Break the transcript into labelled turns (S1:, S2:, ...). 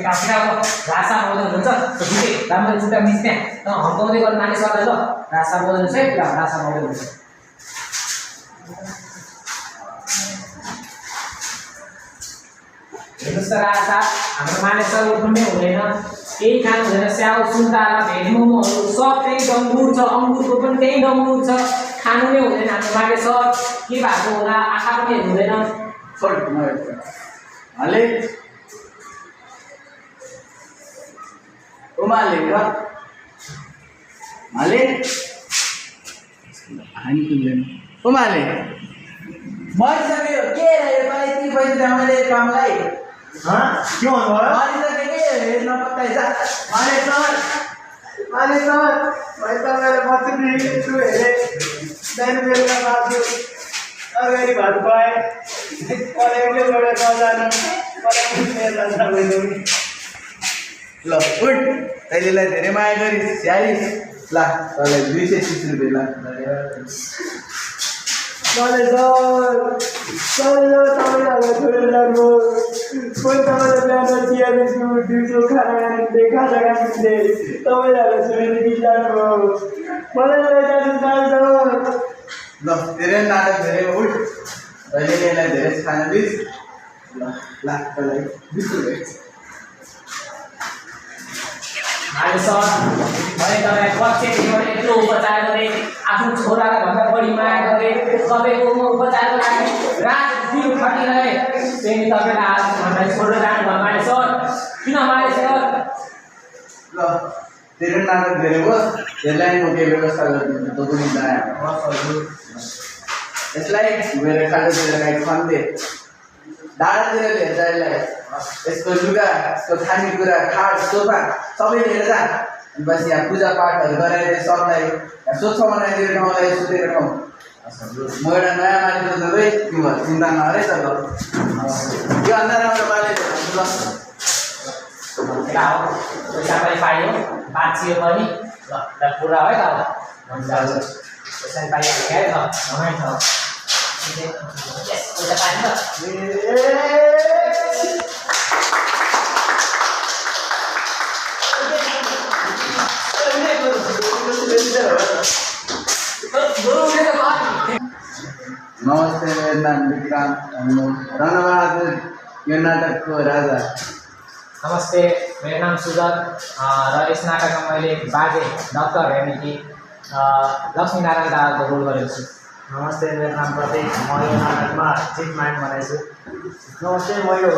S1: रासा बोल्दै हुनुहुन्छ ठिकै राम्रो जुत्ता मिच्ने हम्काउँदै गर्नु मानिसहरूलाई ल रासा बोल्दै हुन्छ है रासा बोल्दै हुन्छ हेर्नुहोस् त रासा हाम्रो मानिसहरू उठ्नै हुँदैन केही खानु हुँदैन स्याउ सुन्तला भेज मोमोहरू सब त्यही डङ्गुर छ अङ्गुरको पनि त्यही डङ्गुर छ खानु नै हुँदैन हाम्रो मानिसहरू के भएको होला आँखा पनि हुँदैन
S2: हाले Umali ka? Mali? Hani kulen. Umali. Mari सके के रे भाई ती पैसे हमारे काम लाई हां क्यों हो मारी सके के न पता है मारे सर भाई तो मेरे मत भी तू है देन मेरे का बात और मेरी बात पाए और एक बड़े का जाना और मेरे जाना बोलूंगी ल उठ तैलेलाई धेरै माया गरिस् 46 ला तलाई 230 रुपैयाँ ला मैले सर तपाईलाई छोडेर जानु कोही तपाईले बिहान चिया बिस्कुट दिउँसो खाना खाने खाजा खाने तपाईलाई छोडेर जानु मलाई लैजानु चाहन्छ ल धेरै नाटक धेरै उठ तैलेलाई धेरै खाना दिस ल ला तलाई 20 रुपैयाँ
S1: अहिले सर मैले तपाईँ कक्षामा यत्रो उपचार गरेँ आफ्नो छोरालाई भन्दा बढी माया गरेँ तपाईँको म उपचारको लागि रात दिन खटिरहेँ त्यही तपाईँलाई आज हामीलाई छोडेर जानु भयो माले सर किन माले सर
S2: ल धेरै नाटक धेरै भयो यसलाई म के व्यवस्था गरिदिन्छु त पनि यसलाई मेरो खाजातिर गाई खन्दे डाँडातिर लिएर यसलाई यसको लुगा यसको खानेकुरा खाट सोफा सबै लिएर जा बस यहाँ पूजापाठहरू गराएर सबलाई स्वच्छ बनाइदिएर ठाउँलाई सुतेर ठाउँ म एउटा नयाँ मालिक खोज्दै त्यो चिन्ता नगरे त ल यो अन्त राम्रो मालिक ल
S1: पैसा पनि पाइयो बाँचियो पनि ल पुरा है त पैसा पाइहाल्यो क्या ल रमाइलो पैसा पाएन
S2: नमस्ते मेरो नाम विक्रान्त रणबहादुर यो नाटकको राजा
S1: नमस्ते मेरो नाम सुजन र यस नाटकमा मैले बाजे डाक्टर हेर्नेकी लक्ष्मीनारायण दाहालको रोल गरेको छु
S3: नमस्ते मेरो नाम प्रतीक म यो नाटकमा चिफ माइन्ड बनाएछु
S2: नमस्ते म यो